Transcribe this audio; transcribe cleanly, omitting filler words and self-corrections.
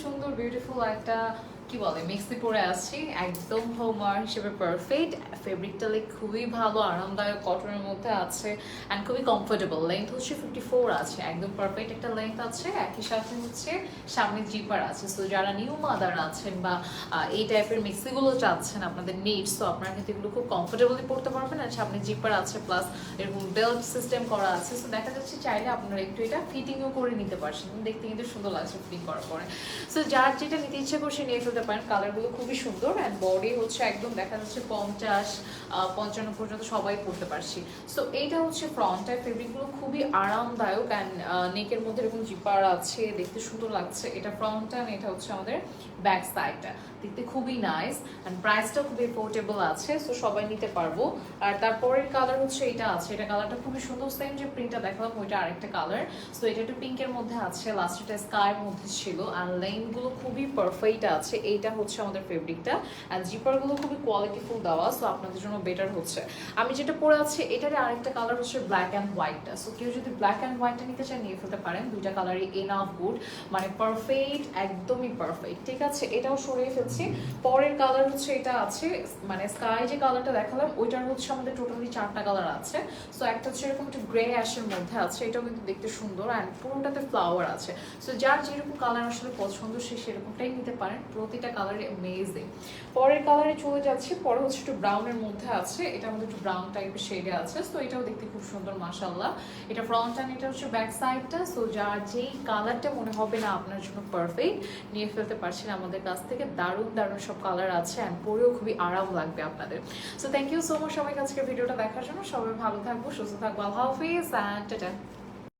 সুন্দর বিউটিফুল একটা কি বলে মিক্সি পরে আসছি, একদম হোমওয়ার হিসেবে পারফেক্ট। ফেব্রিকটা লাইক খুবই ভালো, আরামদায়ক, কটনের মধ্যে আছে অ্যান্ড খুবই কমফোর্টেবল। লেন্থ হচ্ছে 54 আছে, একদম পারফেক্ট একটা লেন্থ আছে। একই সাথে হচ্ছে সামনে জিপার আছে। সো যারা নিউ মাদার আছেন বা এই টাইপের মিক্সিগুলো চাচ্ছেন আপনাদের নিডস, তো আপনারা কিন্তু এগুলো খুব কমফোর্টেবলি পড়তে পারবেন। আর সামনে জিপার আছে, প্লাস এরকম বেল্ট সিস্টেম করা আছে। সো দেখা যাচ্ছে চাইলে আপনারা একটু এটা ফিটিংও করে নিতে পারছেন, দেখতে কিন্তু সুন্দর লাগছে ফিটিং করার পরে। সো যার যেটা নিতে ইচ্ছে করছে নিয়ে ফেলতে পারেন। কালারগুলো খুবই সুন্দর অ্যান্ড বডি হচ্ছে একদম দেখা যাচ্ছে 50-55 পর্যন্ত সবাই পরতে পারছি। সো এইটা হচ্ছে ফ্রন্টটা, ফেব্রিকগুলো খুবই আরামদায়ক অ্যান্ড নেকের মধ্যে এরকম জিপার আছে, দেখতে সুন্দর লাগছে। এটা ফ্রন্টটা, এটা হচ্ছে আমাদের ব্যাক সাইডটা, দেখতে খুবই নাইস অ্যান্ড প্রাইসটাও খুবই পোর্টেবল আছে। সো সবাই নিতে পারবো। আর তারপরের কালার হচ্ছে এটা আছে, এটা কালারটা খুবই সুন্দর, সেম যে প্রিন্টটা দেখালাম ওইটা আরেকটা কালার। সো এটা একটু পিঙ্কের মধ্যে আছে, লাস্টটা স্কাইয়ের মধ্যে ছিল আর লাইনগুলো খুবই পারফেক্ট আছে। এইটা হচ্ছে আমাদের ফেব্রিকটা অ্যান্ড জিপারগুলো খুবই কোয়ালিটিফুল দেওয়া, সো আপনাদের জন্য বেটার হচ্ছে। আমি যেটা পরে আছি এটারে আরেকটা কালার হচ্ছে ব্ল্যাক অ্যান্ড হোয়াইটটা। সো কেউ যদি ব্ল্যাক অ্যান্ড হোয়াইটটা নিতে চান নিয়ে ফেলতে পারেন, দুইটা কালারই এনাফ গুড, মানে পারফেক্ট, একদমই পারফেক্ট। ঠিক আছে, এটাও সরিয়ে ফেলছি। পরের কালার হচ্ছে এটা আছে, মানে স্কাই যে কালারটা দেখালাম ওইটার হচ্ছে আমাদের টোটালি 4টা কালার আছে। সো একটা হচ্ছে এরকম একটু গ্রে অ্যাশের মধ্যে আছে, এটাও কিন্তু দেখতে সুন্দর অ্যান্ড পুরোটাতে ফ্লাওয়ার আছে। সো যার যেরকম কালার আসলে পছন্দ সে সেরকমটাই নিতে পারেন, প্রতিটা কালারে অ্যামেজিং। পরের কালারে চলে যাচ্ছে, পরে হচ্ছে একটু ব্রাউনের মধ্যে আছে, এটা আমাদের একটু ব্রাউন টাইপের শেডে আছে। সো এটাও দেখতে খুব সুন্দর মাশাআল্লাহ। এটা ফ্রন্ট অ্যান্ড এটা হচ্ছে ব্যাক সাইডটা। সো যার যেই কালারটা মনে হবে না আপনার জন্য পারফেক্ট নিয়ে ফেলতে পারছেন আমাদের কাছ থেকে। দারুণ দারুণ সব কালার আছে অ্যান্ড পরেও খুবই আরাম লাগবে আপনাদের। So thank you so much সবাইকে আজকের ভিডিওটা দেখার জন্য। সবাই ভালো থাকবো, সুস্থ থাকবো, আল্লাহ হাফিজ অ্যান্ড টাটা।